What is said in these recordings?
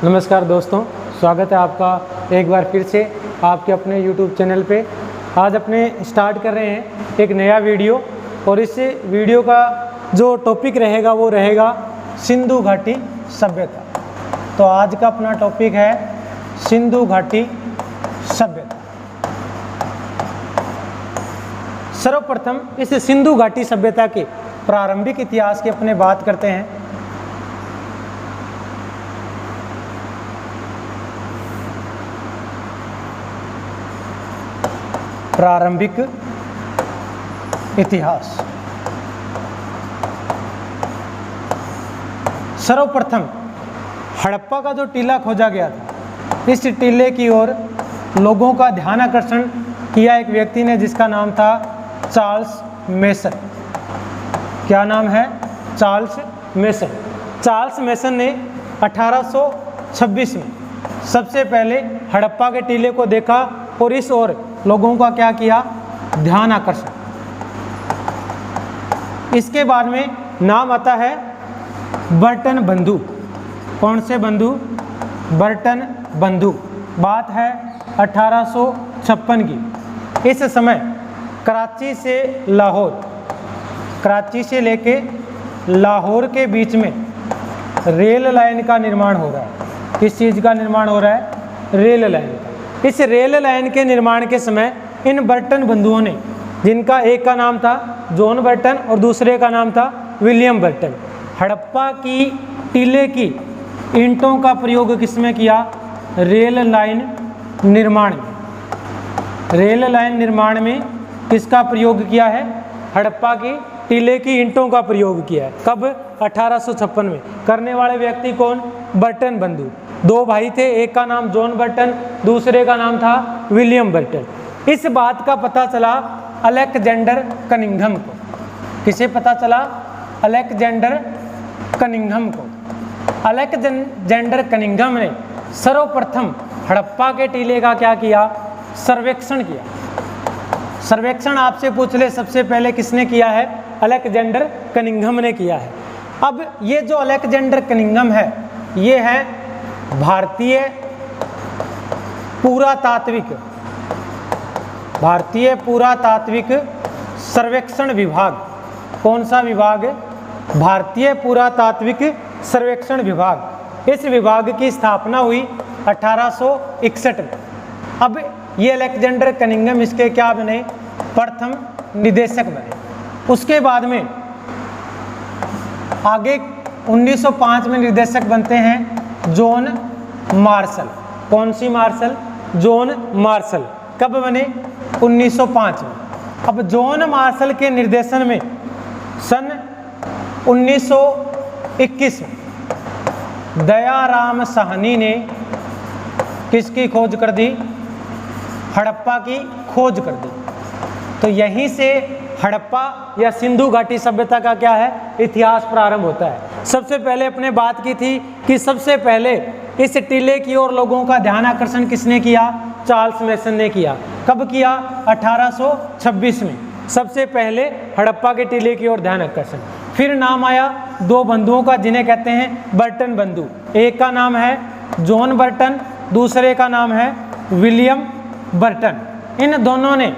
नमस्कार दोस्तों, स्वागत है आपका एक बार फिर से आपके अपने YouTube चैनल पे। आज अपने स्टार्ट कर रहे हैं एक नया वीडियो और इस वीडियो का जो टॉपिक रहेगा वो रहेगा सिंधु घाटी सभ्यता। तो आज का अपना टॉपिक है सिंधु घाटी सभ्यता। सर्वप्रथम इस सिंधु घाटी सभ्यता के प्रारंभिक इतिहास की अपने बात करते हैं। प्रारंभिक इतिहास। सर्वप्रथम हड़प्पा का जो टीला खोजा गया था, इस टीले की ओर लोगों का ध्यान आकर्षण किया एक व्यक्ति ने जिसका नाम था चार्ल्स मेसन। क्या नाम है? Charles mason. चार्ल्स मेसन ने 1826 में सबसे पहले हड़प्पा के टीले को देखा और इस ओर लोगों का क्या किया? ध्यान आकर्षण। इसके बाद में नाम आता है बर्टन बंधु। कौन से बंधु? बर्टन बंधु। बात है 1856 की। इस समय कराची से लेके लाहौर के बीच में रेल लाइन का निर्माण हो रहा है। किस चीज़ का निर्माण हो रहा है? रेल लाइन का। इस रेल लाइन के निर्माण के समय इन बर्टन बंधुओं ने, जिनका एक का नाम था जॉन बर्टन और दूसरे का नाम था विलियम बर्टन, हड़प्पा की टीले की ईंटों का प्रयोग किसमें किया? रेल लाइन निर्माण में। रेल लाइन निर्माण में किसका प्रयोग किया है? हड़प्पा की टीले की ईंटों का प्रयोग किया है। कब? 1856 में। करने वाले व्यक्ति कौन? बर्टन बंधु। दो भाई थे, एक का नाम जॉन बर्टन, दूसरे का नाम था विलियम बर्टन। इस बात का पता चला अलेक्जेंडर कनिंघम को। किसे पता चला? अलेक्जेंडर कनिंघम को। अलेक्जेंडर कनिंघम ने सर्वप्रथम हड़प्पा के टीले का क्या किया? सर्वेक्षण किया। सर्वेक्षण आपसे पूछ ले सबसे पहले किसने किया है? अलेक्जेंडर कनिंघम ने किया है। अब ये जो अलेक्जेंडर कनिंघम है, ये है भारतीय पुरातात्विक सर्वेक्षण विभाग। कौन सा विभाग? भारतीय पुरातात्विक सर्वेक्षण विभाग। इस विभाग की स्थापना हुई 1861 में। अब ये अलेक्जेंडर कनिंघम इसके क्या बने? प्रथम निदेशक बने। उसके बाद में आगे 1905 में निदेशक बनते हैं जॉन मार्शल। कौन सी मार्शल? John Marshall. कब बने? 1905 में। अब जॉन मार्शल के निर्देशन में सन 1921 में दयाराम साहनी ने किसकी खोज कर दी? हड़प्पा की खोज कर दी। तो यहीं से हड़प्पा या सिंधु घाटी सभ्यता का क्या है? इतिहास प्रारंभ होता है। सबसे पहले अपने बात की थी कि सबसे पहले इस टीले की ओर लोगों का ध्यान आकर्षण किसने किया? चार्ल्स मेसन ने किया। कब किया? 1826 में। सबसे पहले हड़प्पा के टीले की ओर ध्यान आकर्षण। फिर नाम आया दो बंधुओं का जिन्हें कहते हैं बर्टन बंधु। एक का नाम है जॉन बर्टन, दूसरे का नाम है विलियम बर्टन। इन दोनों ने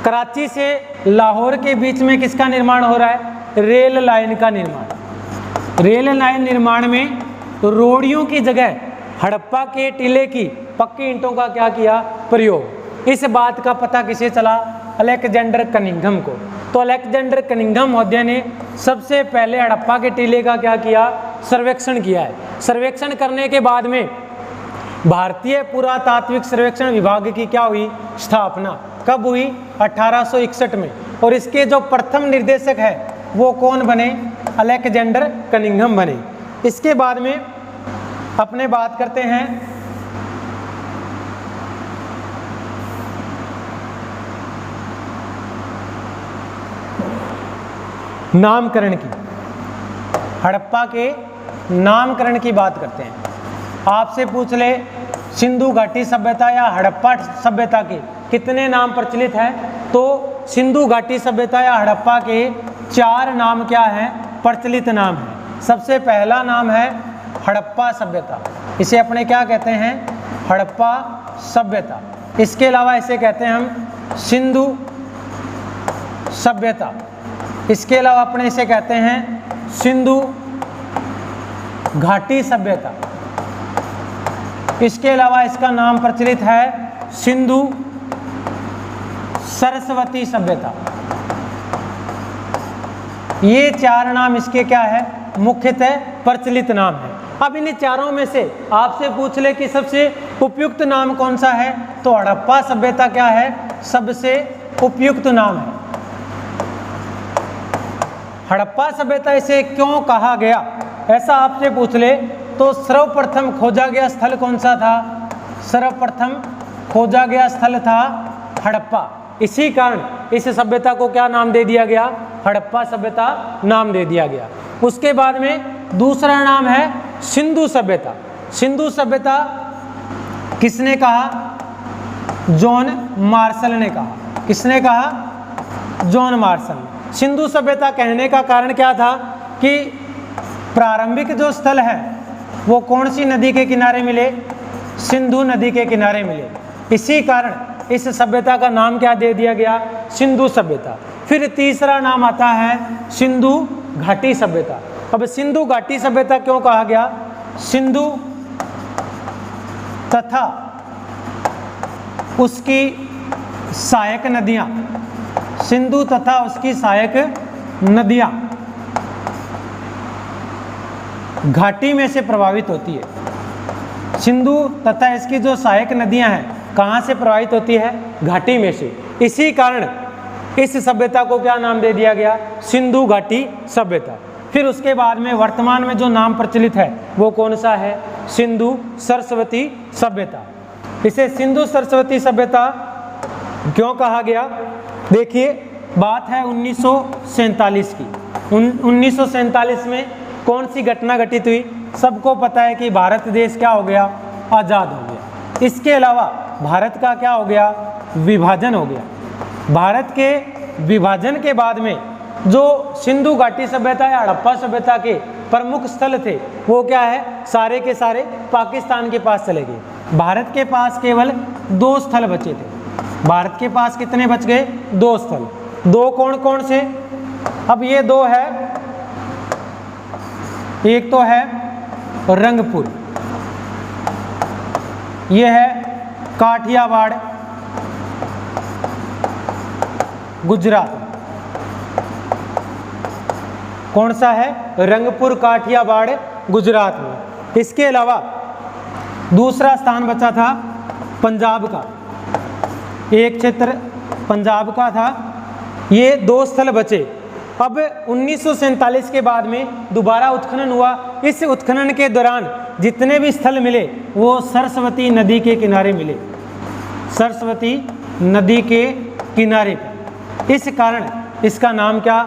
कराची से लाहौर के बीच में किसका निर्माण हो रहा है? रेल लाइन का निर्माण। रेल लाइन निर्माण में रोड़ियों की जगह हड़प्पा के टीले की पक्की ईंटों का क्या किया? प्रयोग। इस बात का पता किसे चला? अलेक्जेंडर कनिंघम को। तो अलेक्जेंडर कनिंघम महोदय ने सबसे पहले हड़प्पा के टीले का क्या किया? सर्वेक्षण किया है। सर्वेक्षण करने के बाद में भारतीय पुरातात्विक सर्वेक्षण विभाग की क्या हुई? स्थापना। कब हुई? 1861 में। और इसके जो प्रथम निर्देशक है वो कौन बने? अलेक्जेंडर कनिंघम बने। इसके बाद में अपने बात करते हैं नामकरण की। हड़प्पा के नामकरण की बात करते हैं। आपसे पूछ ले सिंधु घाटी सभ्यता या हड़प्पा सभ्यता के कितने नाम प्रचलित हैं, तो सिंधु घाटी सभ्यता या हड़प्पा के 4 नाम क्या हैं? प्रचलित नाम है। सबसे पहला नाम है हड़प्पा सभ्यता। इसे अपने क्या कहते हैं? हड़प्पा सभ्यता। इसके अलावा इसे कहते हैं हम सिंधु सभ्यता। इसके अलावा अपने इसे कहते हैं सिंधु घाटी सभ्यता। इसके अलावा इसका नाम प्रचलित है सिंधु सरस्वती सभ्यता। ये चार नाम इसके क्या है? मुख्यतः प्रचलित नाम है। अब इन चारों में से आपसे पूछ ले कि सबसे उपयुक्त नाम कौन सा है, तो हड़प्पा सभ्यता क्या है? सबसे उपयुक्त नाम है। हड़प्पा सभ्यता इसे क्यों कहा गया, ऐसा आपसे पूछ ले तो सर्वप्रथम खोजा गया स्थल कौन सा था? सर्वप्रथम खोजा गया स्थल था हड़प्पा। इसी कारण इस सभ्यता को क्या नाम दे दिया गया? हड़प्पा सभ्यता नाम दे दिया गया। उसके बाद में दूसरा नाम है सिंधु सभ्यता। सिंधु सभ्यता किसने कहा? जॉन मार्शल ने कहा। किसने कहा? जॉन मार्शल ने। सिंधु सभ्यता कहने का कारण क्या था कि प्रारंभिक जो स्थल है वो कौन सी नदी के किनारे मिले? सिंधु नदी के किनारे मिले। इसी कारण इस सभ्यता का नाम क्या दे दिया गया? सिंधु सभ्यता। फिर तीसरा नाम आता है सिंधु घाटी सभ्यता। अब सिंधु घाटी सभ्यता क्यों कहा गया? सिंधु तथा उसकी सहायक नदियां, सिंधु तथा उसकी सहायक नदियां घाटी में से प्रभावित होती है। सिंधु तथा इसकी जो सहायक नदियां हैं कहाँ से प्रभावित होती है? घाटी में से। इसी कारण इस सभ्यता को क्या नाम दे दिया गया? सिंधु घाटी सभ्यता। फिर उसके बाद में वर्तमान में जो नाम प्रचलित है वो कौन सा है? सिंधु सरस्वती सभ्यता। इसे सिंधु सरस्वती सभ्यता क्यों कहा गया? देखिए, बात है 1947 की। 1947 में कौन सी घटना घटित हुई? सबको पता है कि भारत देश क्या हो गया? आज़ाद हो गया। इसके अलावा भारत का क्या हो गया? विभाजन हो गया। भारत के विभाजन के बाद में जो सिंधु घाटी सभ्यता या हड़प्पा सभ्यता के प्रमुख स्थल थे वो क्या है? सारे के सारे पाकिस्तान के पास चले गए। भारत के पास केवल 2 स्थल बचे थे। भारत के पास कितने बच गए? 2 स्थल। 2 कौन कौन से? अब ये 2 है, एक तो है रंगपुर, ये है काठियावाड़ गुजरात। कौन सा है? रंगपुर काठियावाड़ गुजरात में। इसके अलावा दूसरा स्थान बचा था पंजाब का, एक क्षेत्र पंजाब का था। ये 2 स्थल बचे। अब 1947 के बाद में दोबारा उत्खनन हुआ। इस उत्खनन के दौरान जितने भी स्थल मिले वो सरस्वती नदी के किनारे मिले। सरस्वती नदी के किनारे पर। इस कारण इसका नाम क्या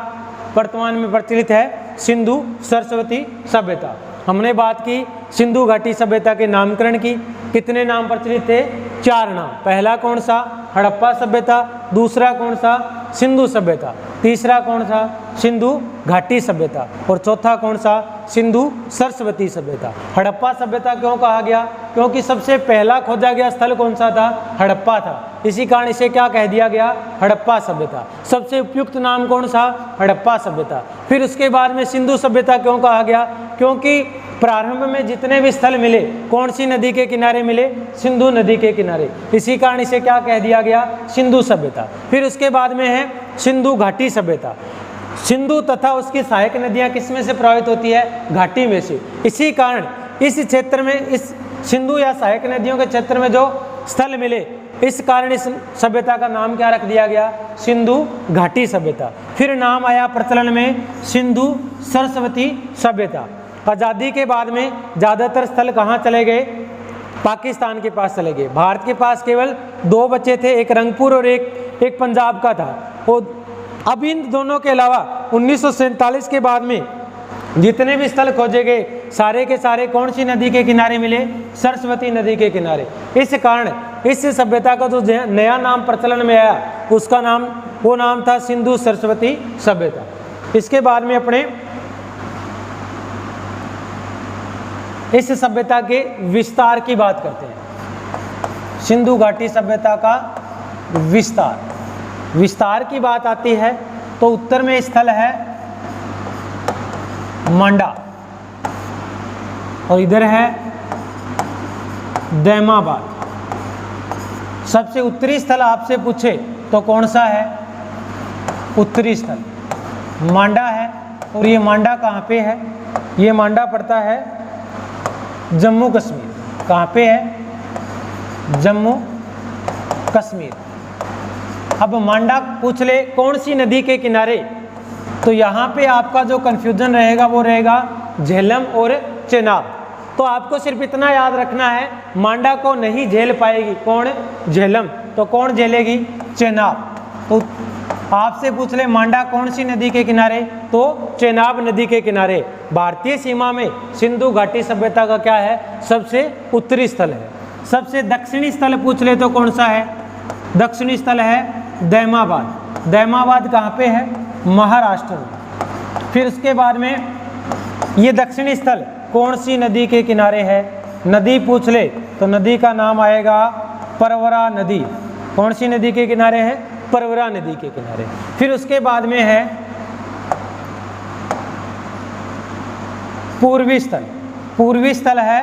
वर्तमान में प्रचलित है? सिंधु सरस्वती सभ्यता। हमने बात की सिंधु घाटी सभ्यता के नामकरण की। कितने नाम प्रचलित थे? 4 नाम। पहला कौन सा? हड़प्पा सभ्यता। दूसरा कौन सा? सिंधु सभ्यता। तीसरा कौन सा? सिंधु घाटी सभ्यता। और चौथा कौन सा? सिंधु सरस्वती सभ्यता। हड़प्पा सभ्यता क्यों कहा गया? क्योंकि सबसे पहला खोजा गया स्थल कौन सा था? हड़प्पा था। इसी कारण इसे क्या कह दिया गया? हड़प्पा सभ्यता। सबसे उपयुक्त नाम कौन सा? हड़प्पा सभ्यता। फिर उसके बाद में सिंधु सभ्यता क्यों कहा गया? क्योंकि प्रारंभ में जितने भी स्थल मिले कौन सी नदी के किनारे मिले? सिंधु नदी के किनारे। इसी कारण इसे क्या कह दिया गया? सिंधु सभ्यता। फिर उसके बाद में है सिंधु घाटी सभ्यता। सिंधु तथा उसकी सहायक नदियां किस में से प्रभावित होती है? घाटी में से। इसी कारण इस क्षेत्र में, इस सिंधु या सहायक नदियों के क्षेत्र में जो स्थल मिले, इस कारण इस सभ्यता का नाम क्या रख दिया गया? सिंधु घाटी सभ्यता। फिर नाम आया प्रचलन में सिंधु सरस्वती सभ्यता। आज़ादी के बाद में ज़्यादातर स्थल कहाँ चले गए? पाकिस्तान के पास चले गए। भारत के पास केवल 2 बचे थे, एक रंगपुर और एक पंजाब का था। और अब इन दोनों के अलावा 1947 के बाद में जितने भी स्थल खोजे गए सारे के सारे कौन सी नदी के किनारे मिले? सरस्वती नदी के किनारे। इस कारण इस सभ्यता का जो नया नाम प्रचलन में आया उसका नाम, वो नाम था सिंधु सरस्वती सभ्यता। इसके बाद में अपने इस सभ्यता के विस्तार की बात करते हैं। सिंधु घाटी सभ्यता का विस्तार की बात आती है तो उत्तर में स्थल है मांडा और इधर है दैमाबाद। सबसे उत्तरी स्थल आपसे पूछे तो कौन सा है? उत्तरी स्थल मांडा है। और ये मांडा कहाँ पे है? ये मांडा पड़ता है जम्मू कश्मीर। कहाँ पे है? जम्मू कश्मीर। अब मांडा पूछ ले कौन सी नदी के किनारे, तो यहाँ पे आपका जो कंफ्यूजन रहेगा वो रहेगा झेलम और चेनाब। तो आपको सिर्फ इतना याद रखना है, मांडा को नहीं झेल पाएगी कौन? झेलम। तो कौन झेलेगी? चेनाब। तो आपसे पूछ ले मांडा कौन सी नदी के किनारे, तो चेनाब नदी के किनारे। भारतीय सीमा में सिंधु घाटी सभ्यता का क्या है? सबसे उत्तरी स्थल है। सबसे दक्षिणी स्थल पूछ ले तो कौन सा है? दक्षिणी स्थल है दैमाबाद। दैमाबाद कहाँ पे है? महाराष्ट्र में। फिर उसके बाद में ये दक्षिणी स्थल कौन सी नदी के किनारे है? नदी पूछ ले तो नदी का नाम आएगा परवरा नदी। कौन सी नदी के किनारे है? परवरा नदी के किनारे। फिर उसके बाद में है पूर्वी स्थल। पूर्वी स्थल है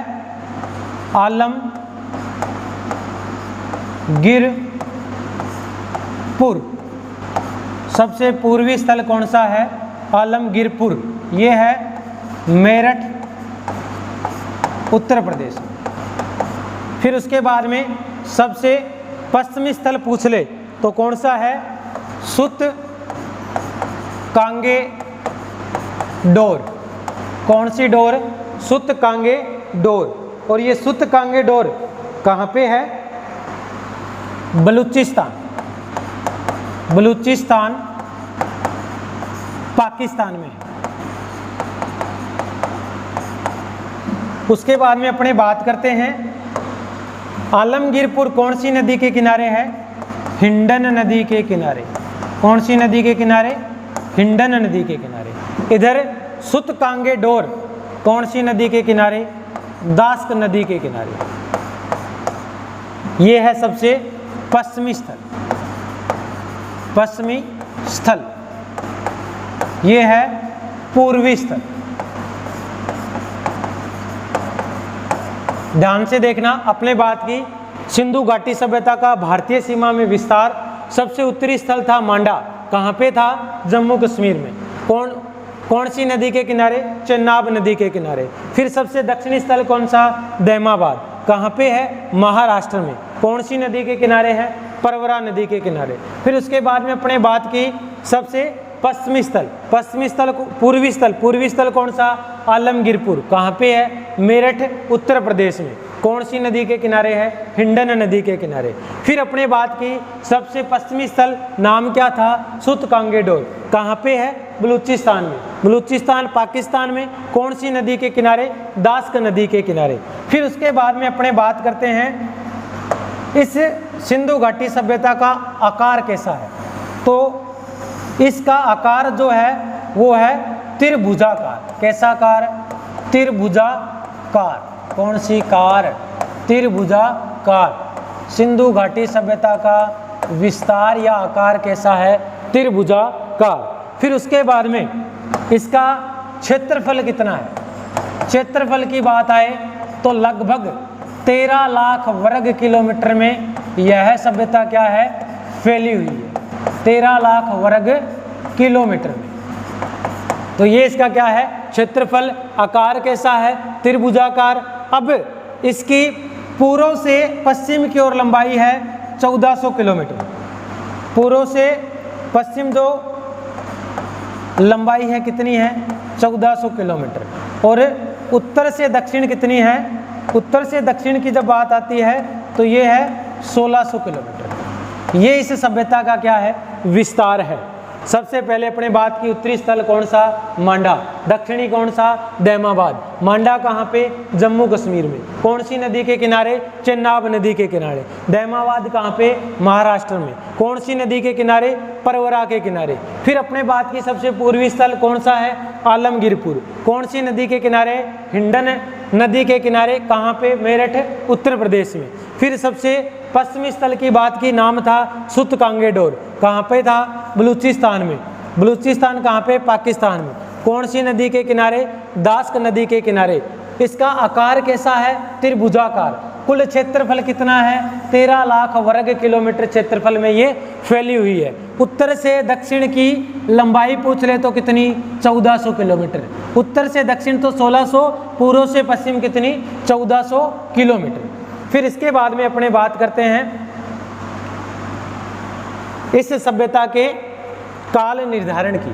आलमगीरपुर। सबसे पूर्वी स्थल कौन सा है? आलमगीरपुर। ये है मेरठ उत्तर प्रदेश में। फिर उसके बाद में सबसे पश्चिमी स्थल पूछ ले तो कौन सा है? सुत कांगे डोर। कौन सी डोर? सुत कांगे डोर। और ये सुत कांगे डोर कहाँ पे है? बलूचिस्तान। बलूचिस्तान पाकिस्तान में। उसके बाद में अपने बात करते हैं आलमगीरपुर कौन सी नदी के किनारे है? हिंडन नदी के किनारे। कौन सी नदी के किनारे? हिंडन नदी के किनारे। इधर सुत कांगे डोर कौन सी नदी के किनारे? दास्क नदी के किनारे। ये है सबसे पश्चिमी स्थल। पश्चिमी स्थल। ये है पूर्वी स्थल। ध्यान से देखना, अपने बात की सिंधु घाटी सभ्यता का भारतीय सीमा में विस्तार। सबसे उत्तरी स्थल था मांडा। कहाँ पे था? जम्मू कश्मीर में। कौन सी नदी के किनारे? चेनाब नदी के किनारे। फिर सबसे दक्षिणी स्थल कौन सा? दैमाबाद। कहाँ पे है? महाराष्ट्र में। कौन सी नदी के किनारे है? परवरा नदी के किनारे। फिर उसके बाद में अपने बात की सबसे पश्चिमी स्थल। पश्चिमी स्थल पूर्वी स्थल कौन सा? आलमगीरपुर। कहाँ पे है? मेरठ उत्तर प्रदेश में। कौन सी नदी के किनारे है? हिंडन नदी के किनारे। फिर अपने बात की सबसे पश्चिमी स्थल नाम क्या था? सुत कांगे डोर। कहाँ पे है? बलूचिस्तान में। बलूचिस्तान पाकिस्तान में। कौन सी नदी के किनारे? दास्क नदी के किनारे। फिर उसके बाद में अपने बात करते हैं इस सिंधु घाटी सभ्यता का आकार कैसा है। तो इसका आकार जो है वो है त्रिभुजाकार। कैसा कार? त्रिभुजाकार। कौन सी कार? त्रिभुजाकार। सिंधु घाटी सभ्यता का विस्तार या आकार कैसा है? त्रिभुजाकार। फिर उसके बाद में इसका क्षेत्रफल कितना है? क्षेत्रफल की बात आए तो लगभग 13 लाख वर्ग किलोमीटर में यह सभ्यता क्या है? फैली हुई है। 13 लाख वर्ग किलोमीटर में। तो ये इसका क्या है? क्षेत्रफल। आकार कैसा है? त्रिभुजाकार। अब इसकी पूर्व से पश्चिम की ओर लंबाई है 1400 किलोमीटर। पूर्व से पश्चिम जो लंबाई है कितनी है? 1400 किलोमीटर। और उत्तर से दक्षिण कितनी है? उत्तर से दक्षिण की जब बात आती है तो ये है 1600 किलोमीटर। ये इस सभ्यता का क्या है? विस्तार है। सबसे पहले अपने बात की उत्तरी स्थल कौन सा? मांडा। दक्षिणी कौन सा? दैमाबाद। मांडा कहाँ पे? जम्मू कश्मीर में। कौन सी नदी के किनारे? चेनाब नदी के किनारे। दैमाबाद कहाँ पे? महाराष्ट्र में। कौन सी नदी के किनारे? परवरा के किनारे। फिर अपने बात की सबसे पूर्वी स्थल कौन सा है? आलमगीरपुर। कौन सी नदी के किनारे? हिंडन नदी के किनारे। कहाँ पे? मेरठ उत्तर प्रदेश में। फिर सबसे पश्चिमी स्थल की बात की, नाम था सुत कांगेडोर। कहाँ पे था? बलूचिस्तान में। बलूचिस्तान कहाँ पे? पाकिस्तान में। कौन सी नदी के किनारे? दास्क नदी के किनारे। इसका आकार कैसा है? त्रिभुजाकार। कुल क्षेत्रफल कितना है? 13 लाख वर्ग किलोमीटर क्षेत्रफल में ये फैली हुई है। उत्तर से दक्षिण की लंबाई पूछ ले तो कितनी? 1400 किलोमीटर। उत्तर से दक्षिण तो 1600, पूर्व से पश्चिम कितनी? 1400 किलोमीटर। फिर इसके बाद में अपने बात करते हैं इस सभ्यता के काल निर्धारण की।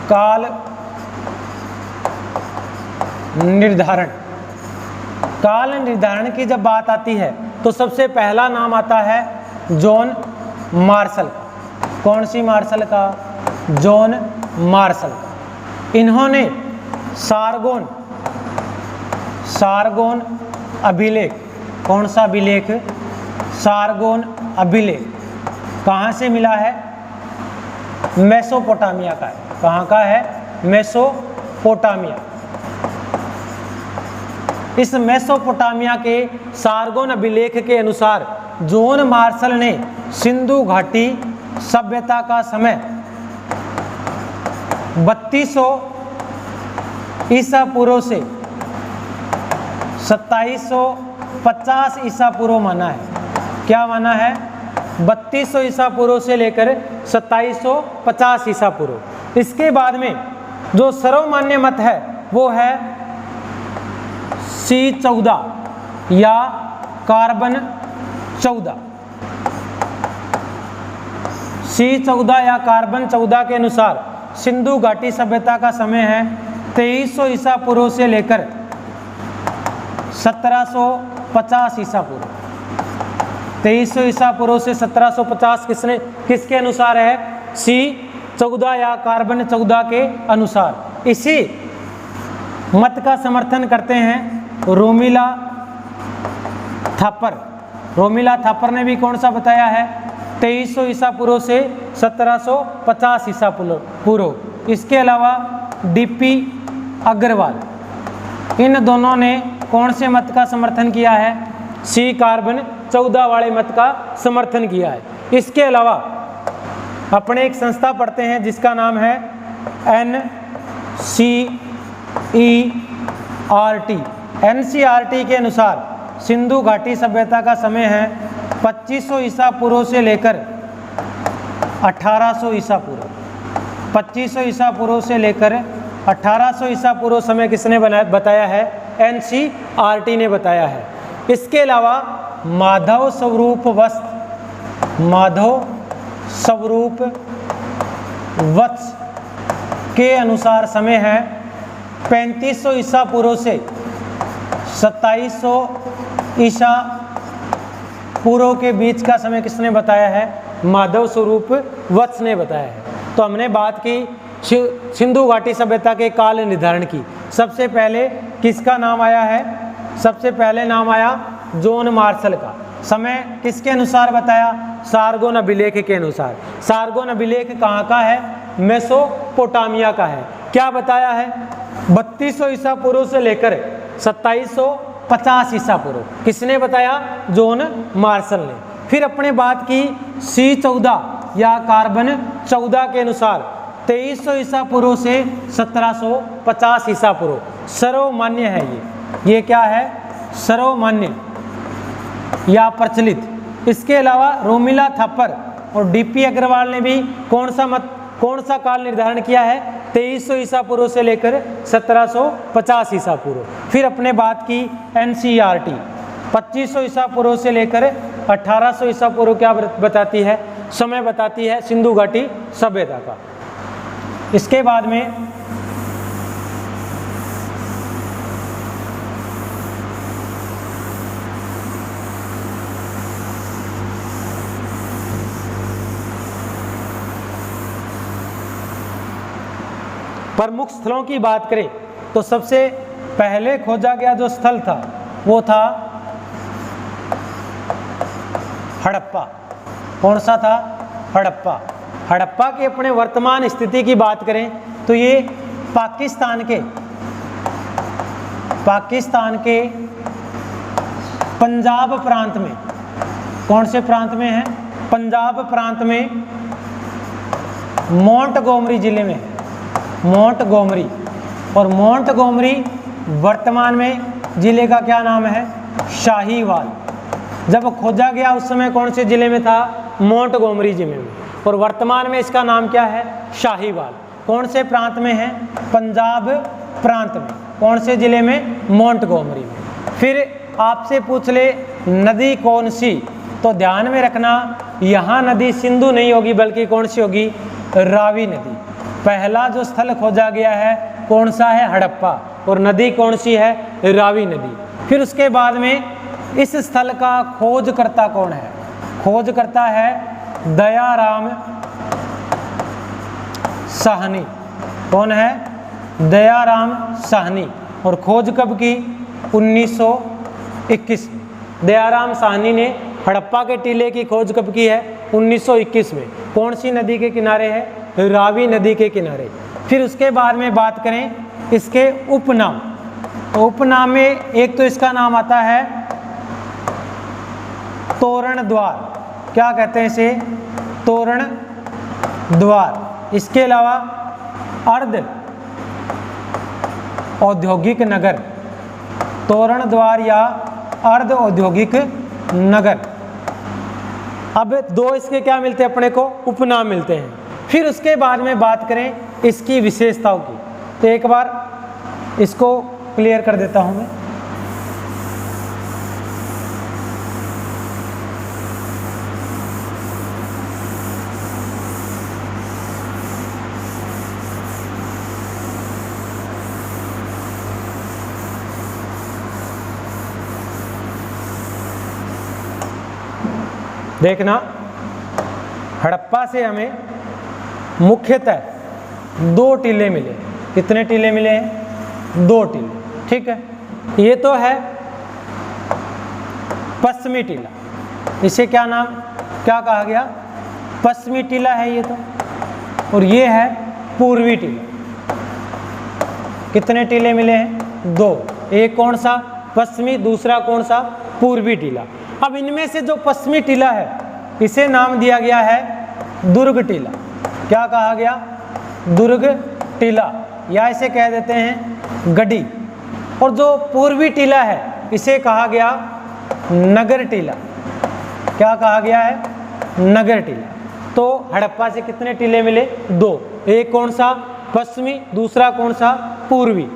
काल निर्धारण। काल निर्धारण की जब बात आती है तो सबसे पहला नाम आता है जॉन मार्शल का। कौन सी मार्शल का? जॉन मार्शल का। इन्होंने सारगोन अभिलेख। कौन सा अभिलेख? सारगोन अभिलेख कहाँ से मिला है? मेसोपोटामिया का है। कहाँ का है? मेसोपोटामिया। इस मेसोपोटामिया के सारगोन अभिलेख के अनुसार जॉन मार्शल ने सिंधु घाटी सभ्यता का समय 3200 ईसा पूर्व से 2750 ईसा पूर्व माना है। क्या माना है? 3200 ईसा पूर्व से लेकर 2750 ईसा पूर्व। इसके बाद में जो सर्वमान्य मत है वो है C14 या कार्बन 14। C14 या कार्बन 14 के अनुसार सिंधु घाटी सभ्यता का समय है 2300 ईसा पूर्व से लेकर 1750 ईसा पूर्व। 2300 ईसा पूर्व से 1750 किसके अनुसार है? C14 या कार्बन 14 के अनुसार। इसी मत का समर्थन करते हैं रोमिला थापर। रोमिला थापर ने भी कौन सा बताया है? 2300 ईसा पूर्व से 1750 ईसा पूर्व। इसके अलावा डीपी अग्रवाल, इन दोनों ने कौन से मत का समर्थन किया है? C कार्बन 14 वाले मत का समर्थन किया है। इसके अलावा अपने एक संस्था पढ़ते हैं जिसका नाम है NCERT। NCERT के अनुसार सिंधु घाटी सभ्यता का समय है 2500 ईसा पूर्व से लेकर 1800 ईसा पूर्व। 2500 ईसा पूर्व से लेकर 1800 ईसा पूर्व समय किसने बताया है? NCERT ने बताया है। इसके अलावा माधव स्वरूप वत्स के अनुसार समय है 3500 ईसा पूर्व से 2700 ईसा पूर्व के बीच का समय किसने बताया है? माधव स्वरूप वत्स ने बताया है। तो हमने बात की सिंधु घाटी सभ्यता के काल निर्धारण की। सबसे पहले किसका नाम आया है? सबसे पहले नाम आया जॉन मार्शल का। समय किसके अनुसार बताया? सारगोन अभिलेख के अनुसार। सारगोन अभिलेख कहाँ का है? मेसोपोटामिया का है। क्या बताया है? 3200 ईसा पूर्व से लेकर 2750 ईसा पूर्व। किसने बताया? जॉन मार्शल ने। फिर अपने बात की C14 या कार्बन 14 के अनुसार 2300 ईसा पूर्व से 1750 ईसा पूर्व। सर्वमान्य है ये क्या है? सर्वमान्य या प्रचलित। इसके अलावा रोमिला थापर और डीपी अग्रवाल ने भी कौन सा काल निर्धारण किया है? 2300 ईसा पूर्व से लेकर 1750 ईसा पूर्व। फिर अपने बात की NCERT 2500 ईसा पूर्व से लेकर 1800 ईसा पूर्व क्या बताती है? समय बताती है सिंधु घाटी सभ्यता का। इसके बाद में प्रमुख स्थलों की बात करें तो सबसे पहले खोजा गया जो स्थल था वो था हड़प्पा। कौन सा था? हड़प्पा। हड़प्पा की अपने वर्तमान स्थिति की बात करें तो ये पाकिस्तान के पंजाब प्रांत में, कौन से प्रांत में है? पंजाब प्रांत में मोंटगोमरी जिले में है, मोंटगोमरी। और मोंटगोमरी वर्तमान में जिले का क्या नाम है? शाहीवाल। जब खोजा गया उस समय कौन से जिले में था? मोंटगोमरी जिले में। और वर्तमान में इसका नाम क्या है? शाहीवाल। कौन से प्रांत में है? पंजाब प्रांत में। कौन से जिले में? मोंटगोमरी में। फिर आपसे पूछ ले नदी कौन सी, तो ध्यान में रखना यहाँ नदी सिंधु नहीं होगी बल्कि कौन सी होगी? रावी नदी। पहला जो स्थल खोजा गया है कौन सा है? हड़प्पा। और नदी कौन सी है? रावी नदी। फिर उसके बाद में इस स्थल का खोजकर्ता कौन है? खोजकर्ता है दयाराम साहनी। कौन है? दयाराम साहनी। और खोज कब की? 1921 में। दयाराम साहनी ने हड़प्पा के टीले की खोज कब की है? 1921 में। कौन सी नदी के किनारे है? रावी नदी के किनारे। फिर उसके बाद में बात करें इसके उपनाम, तो उपनाम में एक तो इसका नाम आता है तोरण द्वार। क्या कहते हैं इसे? तोरण द्वार। इसके अलावा अर्ध औद्योगिक नगर, तोरण द्वार या अर्ध औद्योगिक नगर। अब दो इसके क्या मिलते हैं अपने को? उपनाम मिलते हैं। फिर उसके बाद में बात करें इसकी विशेषताओं की, तो एक बार इसको क्लियर कर देता हूं मैं। देखना, हड़प्पा से हमें मुख्यतः 2 टीले मिले। कितने टीले मिले हैं? 2 टीले। ठीक है, ये तो है पश्चिमी टीला। इसे क्या नाम, क्या कहा गया? पश्चिमी टीला है ये तो। और ये है पूर्वी टीला। कितने टीले मिले हैं? 2। एक कौन सा? पश्चिमी। दूसरा कौन सा? पूर्वी टीला। अब इनमें से जो पश्चिमी टीला है इसे नाम दिया गया है दुर्ग टीला। क्या कहा गया? दुर्ग टीला, या इसे कह देते हैं गढ़ी। और जो पूर्वी टीला है इसे कहा गया नगर टीला। क्या कहा गया है? नगर टीला। तो हड़प्पा से कितने टीले मिले? 2। एक कौन सा? पश्चिमी। दूसरा कौन सा? पूर्वी।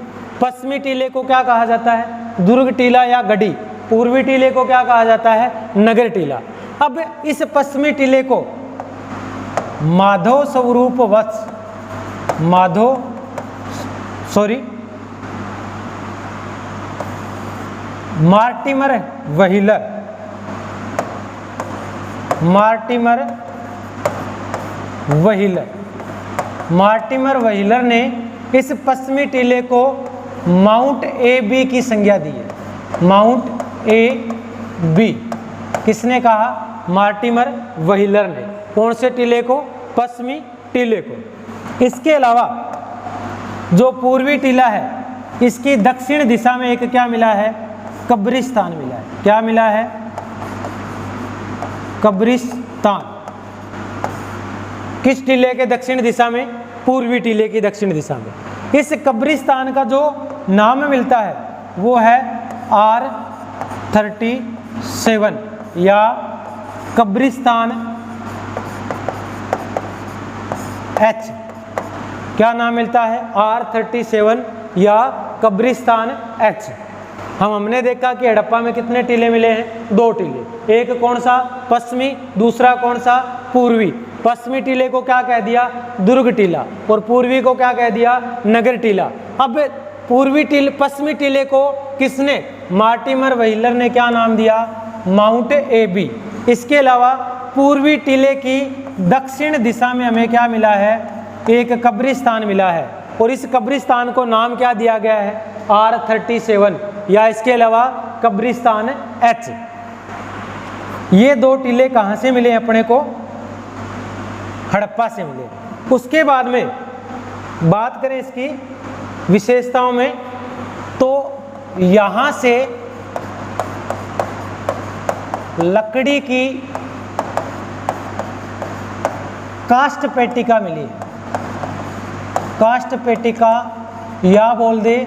पश्चिमी टीले को क्या कहा जाता है? दुर्ग टीला या गढ़ी। पूर्वी टीले को क्या कहा जाता है? नगर टीला। अब इस पश्चिमी टीले को माधव स्वरूप वत्स, मार्टिमर व्हीलर ने इस पश्चिमी टीले को माउंट ए बी की संज्ञा दी है। माउंट ए बी किसने कहा? मार्टिमर व्हीलर ने। कौन से टीले को? पश्चिमी टीले को। इसके अलावा जो पूर्वी टीला है इसकी दक्षिण दिशा में एक क्या मिला है? कब्रिस्तान मिला है। क्या मिला है? कब्रिस्तान। किस टीले के दक्षिण दिशा में? पूर्वी टीले की दक्षिण दिशा में। इस कब्रिस्तान का जो नाम मिलता है वो है R37 या कब्रिस्तान H। क्या नाम मिलता है? R37 या कब्रिस्तान H। हमने देखा कि हड़प्पा में कितने टीले मिले हैं? 2 टीले। एक कौन सा? पश्चिमी। दूसरा कौन सा? पूर्वी। पश्चिमी टीले को क्या कह दिया? दुर्ग टीला। और पूर्वी को क्या कह दिया? नगर टीला। अब पश्चिमी टीले को किसने? मार्टिमर व्हीलर ने क्या नाम दिया? Mount A B. इसके अलावा पूर्वी टीले की दक्षिण दिशा में हमें क्या मिला है? एक कब्रिस्तान मिला है। और इस कब्रिस्तान को नाम क्या दिया गया है, R37, या इसके अलावा कब्रिस्तान H। ये दो टीले कहाँ से मिले अपने को, हड़प्पा से मिले। उसके बाद में बात करें इसकी विशेषताओं में, तो यहाँ से लकड़ी की काष्ठ पेटिका मिली है, काष्ठ पेटिका या बोल दे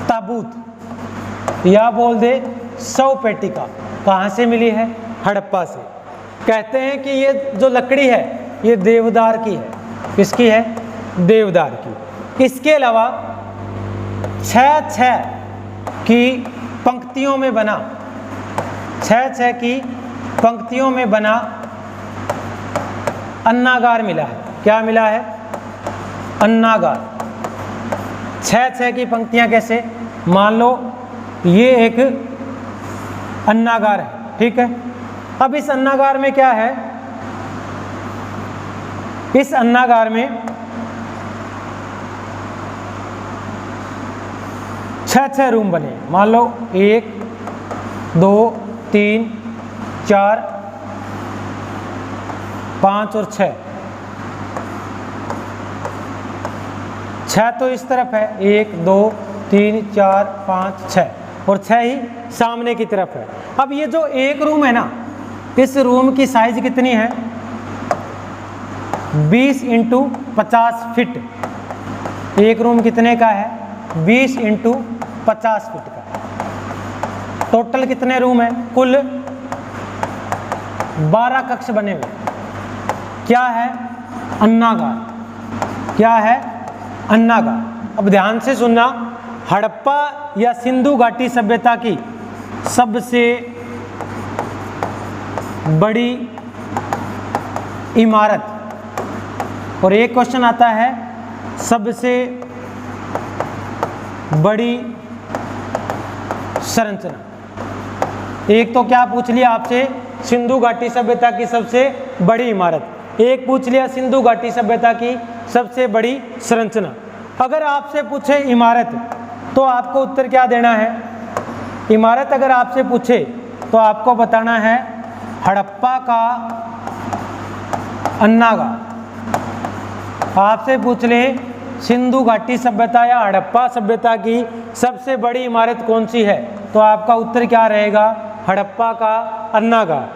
ताबूत, या बोल दे शव पेटिका, कहाँ से मिली है, हड़प्पा से। कहते हैं कि ये जो लकड़ी है ये देवदार की है, किसकी है, देवदार की। इसके अलावा 6 की पंक्तियों में बना, 6 की पंक्तियों में बना अन्नागार मिला है। क्या मिला है, अन्नागार। 6 की पंक्तियां कैसे, मान लो ये एक अन्नागार है, ठीक है। अब इस अन्नागार में क्या है, इस अन्नागार में 6 रूम बने। मान लो 1 2 3 4 5 और 6 तो इस तरफ है, 1 2 3 4 5 6, और 6 ही सामने की तरफ है। अब ये जो एक रूम है ना, इस रूम की साइज कितनी है, 20 × 50 फीट। एक रूम कितने का है, 20 × 50 फीट का। टोटल कितने रूम है, कुल 12 कक्ष बने हुए। क्या है, अन्नागार। क्या है, अन्नागार। अब ध्यान से सुनना, हड़प्पा या सिंधु घाटी सभ्यता की सबसे बड़ी इमारत, और एक क्वेश्चन आता है सबसे बड़ी संरचना। एक तो क्या पूछ लिया आपसे, सिंधु घाटी सभ्यता की सबसे बड़ी इमारत। एक पूछ लिया सिंधु घाटी सभ्यता की सबसे बड़ी संरचना। अगर आपसे पूछे इमारत तो आपको उत्तर क्या देना है, इमारत अगर आपसे पूछे तो आपको बताना है हड़प्पा का अन्नागार। आपसे पूछ ले सिंधु घाटी सभ्यता या हड़प्पा सभ्यता की सबसे बड़ी इमारत कौन सी है, तो आपका उत्तर क्या रहेगा, हड़प्पा का अन्नागार।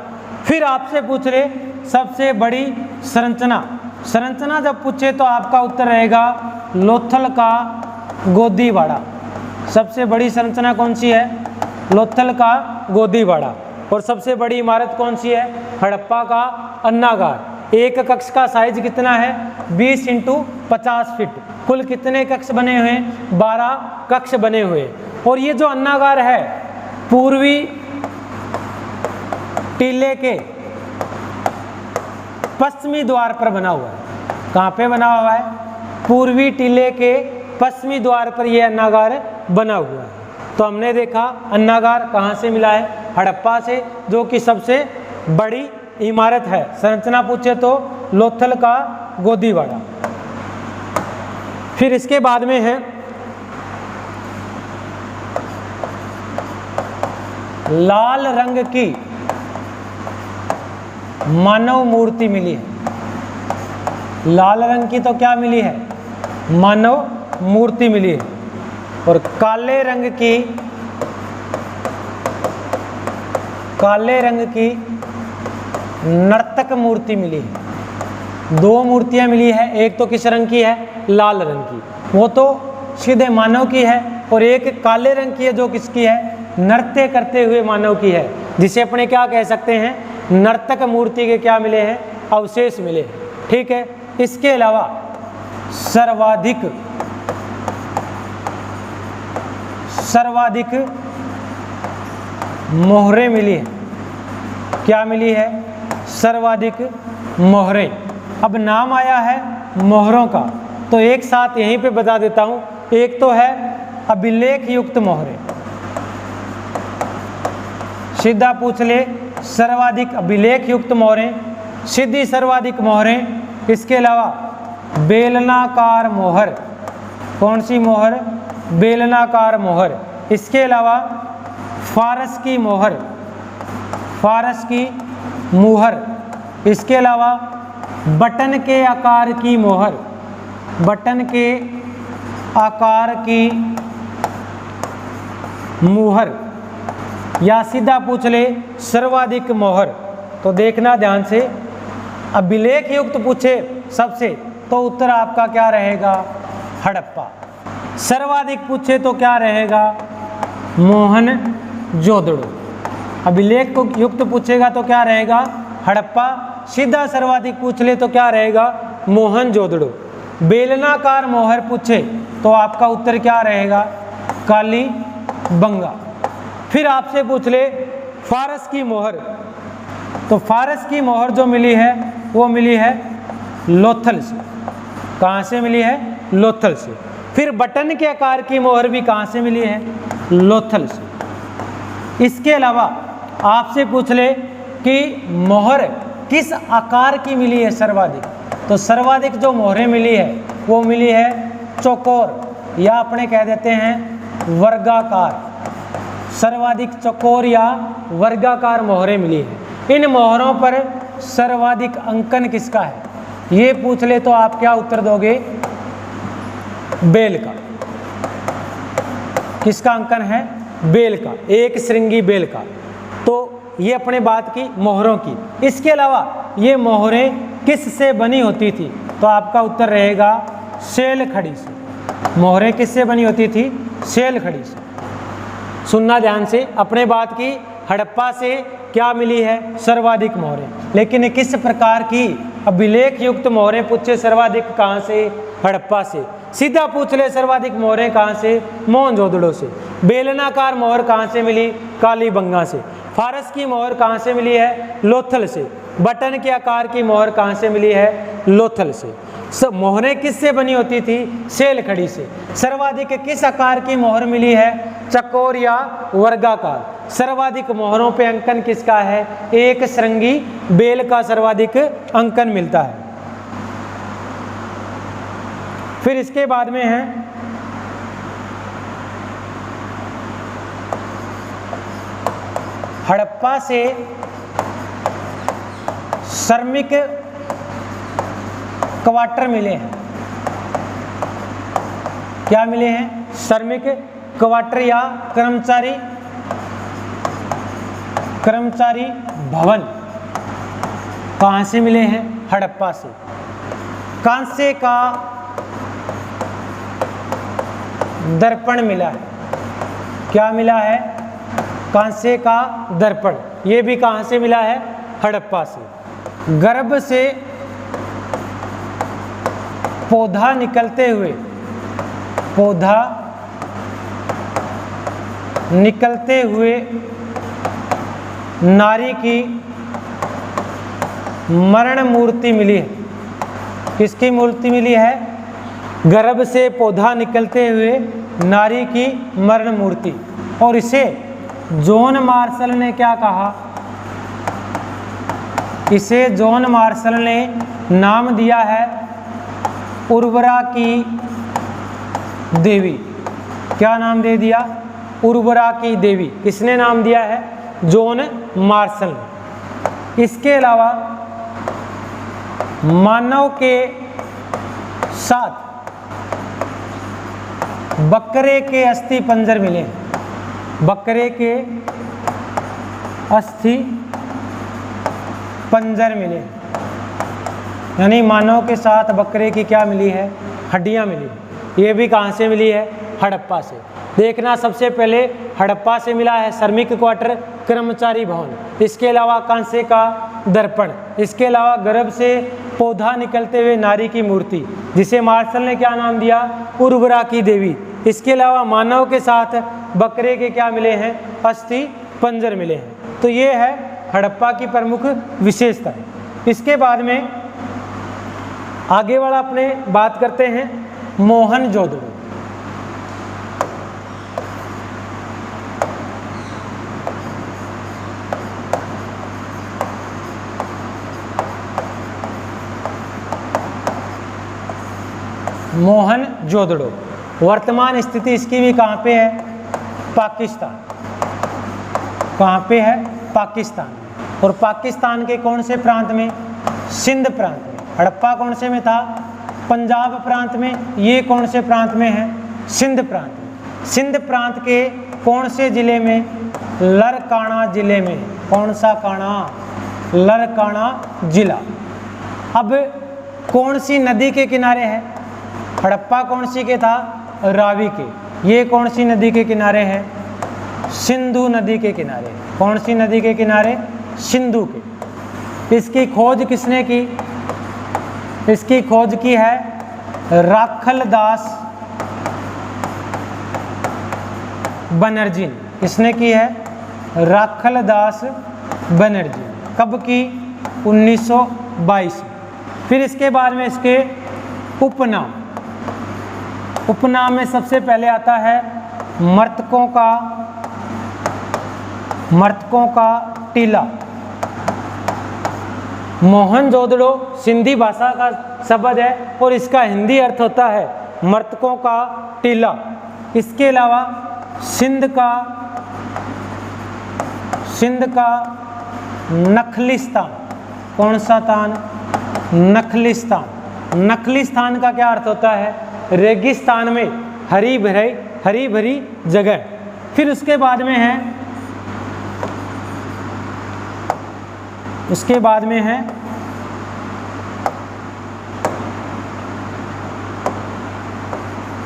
फिर आपसे पूछ ले सबसे बड़ी संरचना, संरचना जब पूछे तो आपका उत्तर रहेगा लोथल का गोदीवाड़ा। सबसे बड़ी संरचना कौन सी है, लोथल का गोदीवाड़ा। और सबसे बड़ी इमारत कौन सी है, हड़प्पा का अन्नागार। एक कक्ष का साइज कितना है, 20 × 50 फीट। कुल कितने कक्ष बने हुए हैं, 12 कक्ष बने हुए। और ये जो अन्नागार है पूर्वी टीले के पश्चिमी द्वार पर बना हुआ है। कहाँ पे बना हुआ है, पूर्वी टीले के पश्चिमी द्वार पर यह अन्नागार बना हुआ है। तो हमने देखा अन्नागार कहाँ से मिला है, हड़प्पा से, जो कि सबसे बड़ी इमारत है। संरचना पूछे तो लोथल का गोदीवाड़ा। फिर इसके बाद में है लाल रंग की मानव मूर्ति मिली है। लाल रंग की तो क्या मिली है, मानव मूर्ति मिली है। और काले रंग की नर्तक मूर्ति मिली है। 2 मूर्तियां मिली है, एक तो किस रंग की है, लाल रंग की, वो तो सीधे मानव की है। और एक काले रंग की है जो किसकी है, नृत्य करते हुए मानव की है, जिसे अपने क्या कह सकते हैं, नर्तक मूर्ति के क्या मिले हैं, अवशेष मिले हैं। ठीक है। इसके अलावा सर्वाधिक मोहरें मिली है। क्या मिली है, सर्वाधिक मोहरें। अब नाम आया है मोहरों का, तो एक साथ यहीं पे बता देता हूं। एक तो है अभिलेख युक्त मोहरें, सीधा पूछ ले सर्वाधिक अभिलेख युक्त मोहरें, सीधी सर्वाधिक मोहरें। इसके अलावा बेलनाकार मोहर, कौन सी मोहर? बेलनाकार मोहर। इसके अलावा फारस की मोहर, फारस की मुहर। इसके अलावा बटन के आकार की मोहर, बटन के आकार की मुहर। या सीधा पूछ ले सर्वाधिक मोहर, तो देखना ध्यान से। अभिलेख युक्त पूछे सबसे तो उत्तर आपका क्या रहेगा? हड़प्पा। सर्वाधिक पूछे तो क्या रहेगा? मोहनजोदड़ो। अभिलेख युक्त पूछेगा तो क्या रहेगा? हड़प्पा। सीधा सर्वाधिक पूछ ले तो क्या रहेगा? मोहनजोदड़ो। बेलनाकार मोहर पूछे तो आपका उत्तर क्या रहेगा? कालीबंगा। फिर आपसे पूछ ले फारस की मोहर, तो फारस की मोहर जो मिली है वो मिली है लोथल से। कहाँ से मिली है? लोथल से। फिर बटन के आकार की मोहर भी कहाँ से मिली है? लोथल से। इसके अलावा आपसे पूछ ले कि मोहर किस आकार की मिली है सर्वाधिक, तो सर्वाधिक जो मोहरें मिली है वो मिली है चौकोर, या अपने कह देते हैं वर्गाकार। सर्वाधिक चौकोर या वर्गाकार मोहरें मिली है। इन मोहरों पर सर्वाधिक अंकन किसका है? ये पूछ ले तो आप क्या उत्तर दोगे? बेल का। किसका अंकन है? बेल का, एक श्रृंगी बेल का। तो ये अपने बात की मोहरों की। इसके अलावा ये मोहरें किस से बनी होती थी, तो आपका उत्तर रहेगा सेल खड़ी से। मोहरें किससे बनी होती थी? सेल खड़ी से। सुनना ध्यान से, अपने बात की हड़प्पा से क्या मिली है? सर्वाधिक मोहरें। लेकिन किस प्रकार की? अभिलेख युक्त मोहरें पूछे सर्वाधिक कहाँ से? हड़प्पा से। सीधा पूछ ले सर्वाधिक मोहरें कहाँ से? मोहनजोदड़ो से। बेलनाकार मोहर कहाँ से मिली? कालीबंगा से। फारस की मोहर कहाँ से मिली है? लोथल से। बटन के आकार की मोहर कहाँ से मिली है? लोथल से। मोहरें किससे बनी होती थी? सेल खड़ी से। सर्वाधिक किस आकार की मोहर मिली है? चकोर या वर्गाकार। सर्वाधिक मोहरों पे अंकन किसका है? एक श्रृंगी बेल का सर्वाधिक अंकन मिलता है। फिर इसके बाद में है हड़प्पा से श्रमिक क्वार्टर मिले हैं। क्या मिले हैं? श्रमिक क्वार्टर या कर्मचारी भवन। कहाँ से मिले हैं? हड़प्पा से। कांसे का दर्पण मिला है। क्या मिला है? कांसे का दर्पण। ये भी कहाँ से मिला है? हड़प्पा से। गर्भ से पौधा निकलते हुए नारी की मरण मूर्ति मिली है। किसकी मूर्ति मिली है? गर्भ से पौधा निकलते हुए नारी की मरण मूर्ति। और इसे जॉन मार्शल ने क्या कहा? इसे जॉन मार्शल ने नाम दिया है उर्वरा की देवी। क्या नाम दे दिया? उर्वरा की देवी। किसने नाम दिया है? जॉन मार्शल ने। इसके अलावा मानव के साथ बकरे के अस्थि पंजर मिले। बकरे के अस्थि पंजर मिले, यानी मानव के साथ बकरे की क्या मिली है? हड्डियां मिली। ये भी कहाँ से मिली है? हड़प्पा से। देखना, सबसे पहले हड़प्पा से मिला है श्रमिक क्वार्टर, कर्मचारी भवन। इसके अलावा कांसे का दर्पण। इसके अलावा गर्भ से पौधा निकलते हुए नारी की मूर्ति, जिसे मार्शल ने क्या नाम दिया? उर्वरा की देवी। इसके अलावा मानव के साथ बकरे के क्या मिले हैं? अस्थि पंजर मिले हैं। तो ये है हड़प्पा की प्रमुख विशेषता। इसके बाद में आगे वाला अपने बात करते हैं मोहनजोदड़ो। मोहनजोदड़ो वर्तमान स्थिति इसकी भी कहाँ पे है? पाकिस्तान। कहाँ पे है? पाकिस्तान। और पाकिस्तान के कौन से प्रांत में? सिंध प्रांत में। हड़प्पा कौन से में था? पंजाब प्रांत में। ये कौन से प्रांत में है? सिंध प्रांत में। सिंध प्रांत के कौन से जिले में? लरकाना जिले में। कौन सा काना? लरकाना जिला। अब कौन सी नदी के किनारे है? हड़प्पा कौन सी के था? रावी के। ये कौन सी नदी के किनारे है? सिंधु नदी के किनारे। कौन सी नदी के किनारे? सिंधु के। इसकी खोज किसने की? इसकी खोज की है राखलदास बनर्जी ने। किसने की है? राखलदास बनर्जी। कब की? 1922। फिर इसके बाद में इसके उपनाम। उपनाम में सबसे पहले आता है मर्तकों का टीला। मोहनजोदड़ो सिंधी भाषा का शब्द है और इसका हिंदी अर्थ होता है मर्तकों का टीला। इसके अलावा सिंध का नखलिस्तान। कौन सा तान? नखलिस्तान। नखलिस्तान का क्या अर्थ होता है? रेगिस्तान में हरी भरी जगह। फिर उसके बाद में है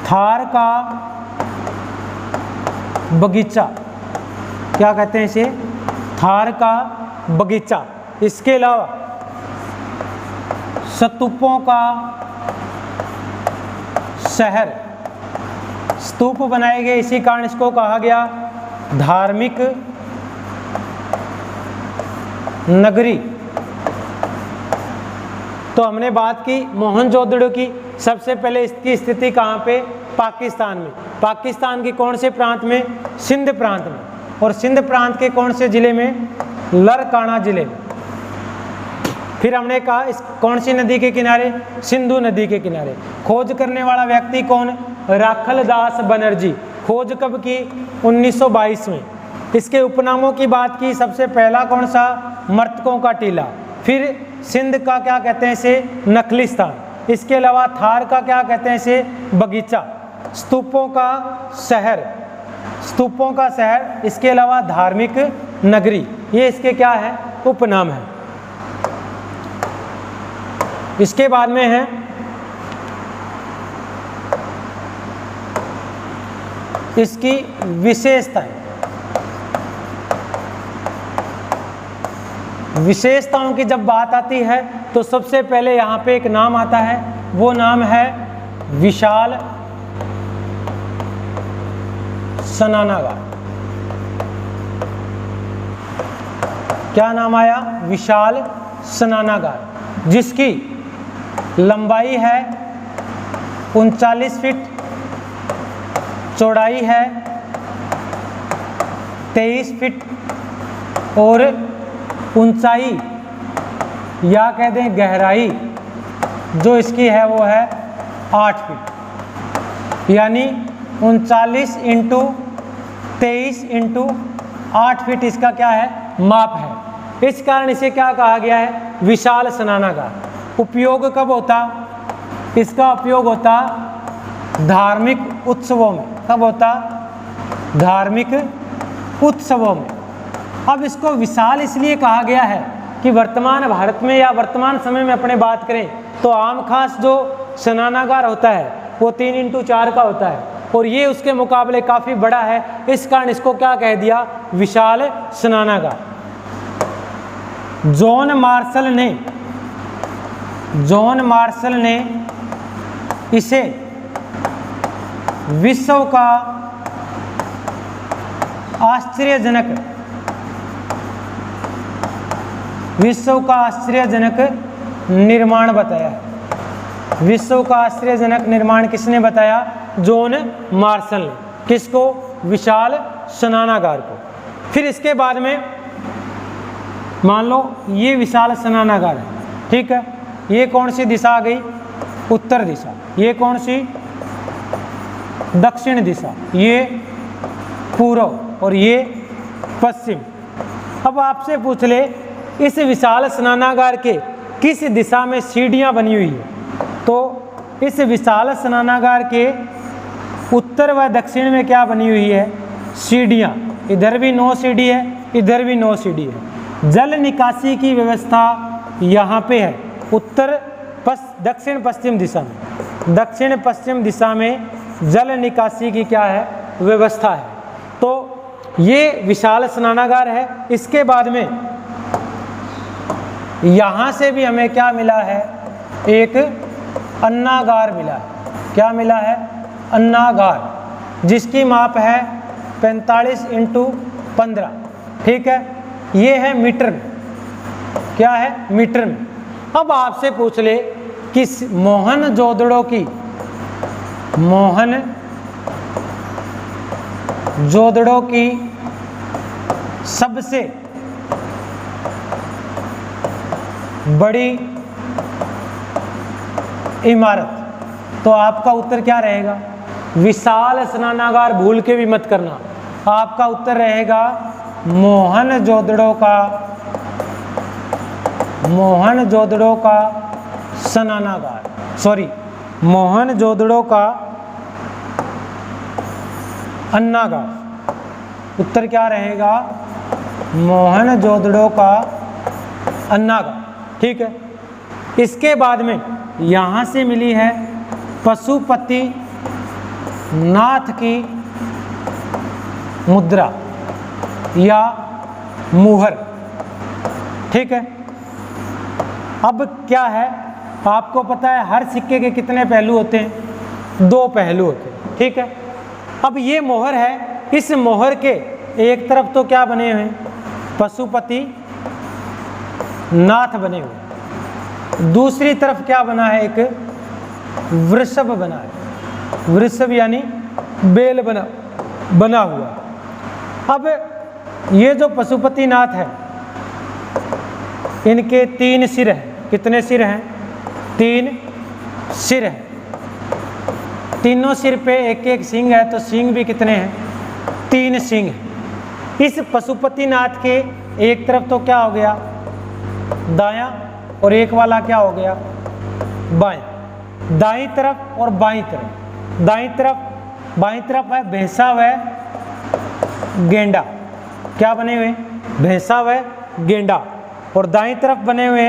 थार का बगीचा। क्या कहते हैं इसे? थार का बगीचा। इसके अलावा स्तूपों का शहर। स्तूप बनाए गए, इसी कारण इसको कहा गया धार्मिक नगरी। तो हमने बात की मोहनजोदड़ो की। सबसे पहले इसकी स्थिति कहाँ पे? पाकिस्तान में। पाकिस्तान के कौन से प्रांत में? सिंध प्रांत में। और सिंध प्रांत के कौन से जिले में? लरकाना जिले में। फिर हमने कहा इस कौन सी नदी के किनारे? सिंधु नदी के किनारे। खोज करने वाला व्यक्ति कौन? राखलदास बनर्जी। खोज कब की? 1922 में। इसके उपनामों की बात की, सबसे पहला कौन सा? मर्तकों का टीला। फिर सिंध का क्या कहते हैं इसे? नखलिस्तान। इसके अलावा थार का क्या कहते हैं इसे? बगीचा। स्तूपों का शहर। इसके अलावा धार्मिक नगरी। ये इसके क्या है? उपनाम है। इसके बाद में है इसकी विशेषताएं। विशेषताओं की जब बात आती है तो सबसे पहले यहाँ पे एक नाम आता है, वो नाम है विशाल स्नानागार। क्या नाम आया? विशाल स्नानागार, जिसकी लंबाई है 39 फीट, चौड़ाई है 23 फीट और ऊंचाई या कह दें गहराई जो इसकी है वो है 8 फीट। यानी 39 इंटू 23 इंटू 8 फीट इसका क्या है? माप है। इस कारण इसे क्या कहा गया है? विशाल स्नानागार। उपयोग कब होता? इसका उपयोग होता धार्मिक उत्सवों में। कब होता? धार्मिक उत्सवों में। अब इसको विशाल इसलिए कहा गया है कि वर्तमान भारत में या वर्तमान समय में अपने बात करें तो आम खास जो स्नानागार होता है वो 3 इंटू 4 का होता है और ये उसके मुकाबले काफ़ी बड़ा है। इस कारण इसको क्या कह दिया? विशाल स्नानागार। जॉन मार्शल ने इसे विश्व का आश्चर्यजनक निर्माण बताया। विश्व का आश्चर्यजनक निर्माण किसने बताया? जॉन मार्शल ने। किसको? विशाल स्नानागार को। फिर इसके बाद में मान लो ये विशाल स्नानागार है, ठीक है। ये कौन सी दिशा आ गई? उत्तर दिशा। ये कौन सी? दक्षिण दिशा, ये पूर्व और ये पश्चिम। अब आपसे पूछ ले इस विशाल स्नानागार के किस दिशा में सीढ़ियां बनी हुई है, तो इस विशाल स्नानागार के उत्तर व दक्षिण में क्या बनी हुई है, सीढ़ियां। इधर भी 9 सीढ़ी है, इधर भी 9 सीढ़ी है। जल निकासी की व्यवस्था यहाँ पे है उत्तर दक्षिण पश्चिम दिशा में। दक्षिण पश्चिम दिशा में जल निकासी की क्या है, व्यवस्था है। तो ये विशाल स्नानागार है। इसके बाद में यहाँ से भी हमें क्या मिला है, एक अन्नागार मिला है। क्या मिला है, अन्नागार, जिसकी माप है 45 × 15। ठीक है, ये है मीटर में। क्या है, मीटर में। अब आपसे पूछ ले कि मोहनजोदड़ो की सबसे बड़ी इमारत, तो आपका उत्तर क्या रहेगा, विशाल स्नानागार भूल के भी मत करना। आपका उत्तर रहेगा मोहनजोदड़ो का स्नानागार, सॉरी मोहनजोदड़ो का अन्नागार। उत्तर क्या रहेगा, मोहनजोदड़ो का अन्नागार। ठीक है, इसके बाद में यहाँ से मिली है पशुपति नाथ की मुद्रा या मुहर। ठीक है, अब क्या है, आपको पता है हर सिक्के के कितने पहलू होते हैं, 2 पहलू होते हैं। ठीक है, अब ये मोहर है, इस मोहर के एक तरफ तो क्या बने हुए हैं, पशुपति नाथ बने हुए, दूसरी तरफ क्या बना है, एक वृषभ बना है। वृषभ यानी बेल बना हुआ। अब ये जो पशुपति नाथ है, इनके 3 सिर हैं। कितने सिर हैं, 3 सिर हैं। तीनों सिर पे एक एक सींग है, तो सींग भी कितने हैं, 3 सींग हैं। इस पशुपति नाथ के एक तरफ तो क्या हो गया, दायां, और एक वाला क्या हो गया, बायां। दाईं तरफ और बाईं तरफ, बाईं तरफ है भैंसा व गेंडा। क्या बने हुए, भैंसा व गेंडा। और दाईं तरफ बने हुए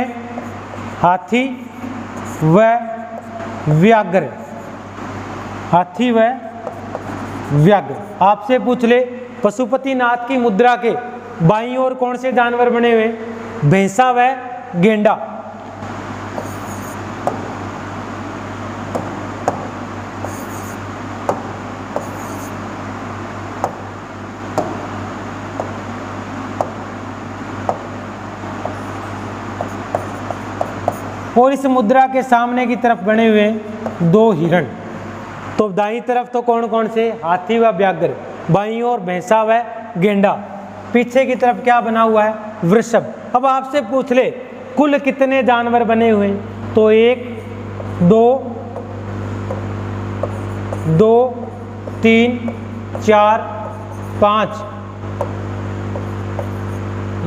हाथी व व्याघ्र, हाथी व व्याघ्र। आपसे पूछ ले पशुपति नाथ की मुद्रा के बाईं ओर कौन से जानवर बने हुए, भैंसा व गेंडा। और इस मुद्रा के सामने की तरफ बने हुए 2 हिरण। तो दाईं तरफ तो कौन कौन से, हाथी व व्याघ्र, बाईं ओर भैंसा व गेंडा, पीछे की तरफ क्या बना हुआ है, वृषभ। अब आपसे पूछ ले कुल कितने जानवर बने हुए, तो 1 2 3 4 5,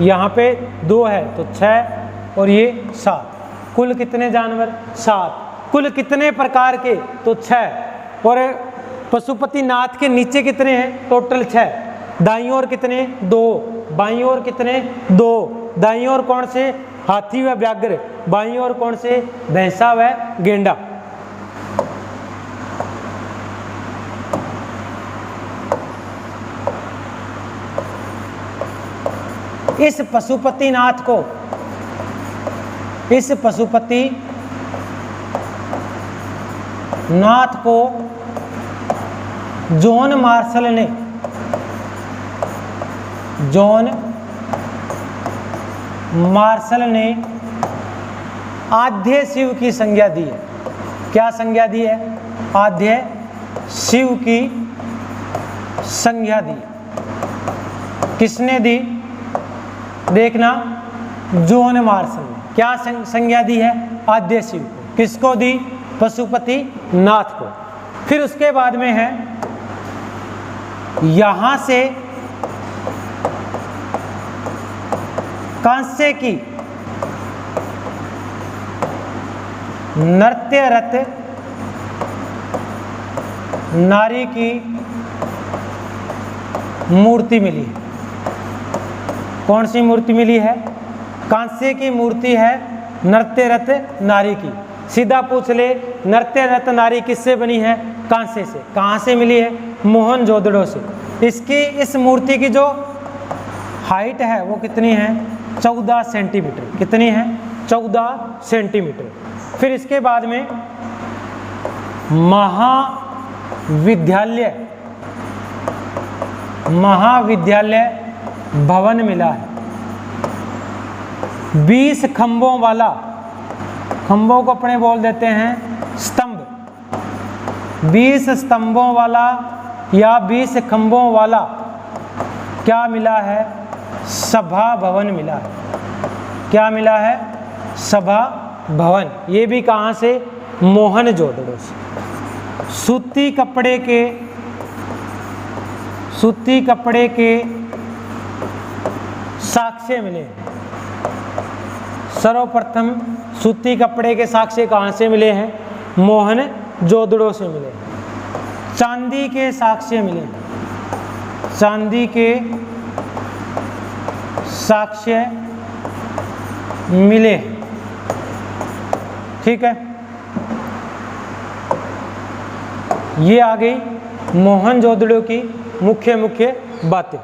यहाँ पे 2 है तो 6 और ये 7। कुल कितने जानवर, 7। कुल कितने प्रकार के, तो 6। और पशुपति नाथ के नीचे कितने हैं, टोटल 6। दाईं ओर कितने, 2। बाईं ओर कितने, 2। दाईं ओर कौन से, हाथी व व्याघ्र। बाईं ओर कौन से, भैंसा व गेंडा। इस पशुपति नाथ को जॉन मार्शल ने आद्य शिव की संज्ञा दी है। क्या संज्ञा दी है, आद्य शिव की संज्ञा दी। किसने दी, देखना, जॉन मार्शल ने क्या संज्ञा दी है, आद्य शिव को। किसको दी, पशुपति नाथ को। फिर उसके बाद में है यहां से कांसे की नृत्यरत नारी की मूर्ति मिली है। कौन सी मूर्ति मिली है? कांसे की मूर्ति है नृत्यरत नारी की। सीधा पूछ ले, नृत्यरत नारी किससे बनी है? कांसे से। कहाँ से मिली है? मोहनजोदड़ो से। इसकी इस मूर्ति की जो हाइट है वो कितनी है? 14 सेंटीमीटर। कितनी है? 14 सेंटीमीटर। फिर इसके बाद में महाविद्यालय भवन मिला है। 20 खंभों वाला, खंभों को अपने बोल देते हैं स्तंभ, 20 स्तंभों वाला या 20 खंभों वाला क्या मिला है? सभा भवन मिला है। क्या मिला है? सभा भवन। ये भी कहाँ से? मोहनजोदड़ो से। सूती कपड़े के साक्ष्य मिले। सर्वप्रथम सूती कपड़े के साक्ष्य कहाँ से मिले हैं? मोहनजोदड़ो से मिले। चांदी के साक्ष्य मिले। चांदी के साक्ष्य मिले। ठीक है, ये आ गई मोहनजोदड़ो की मुख्य बातें।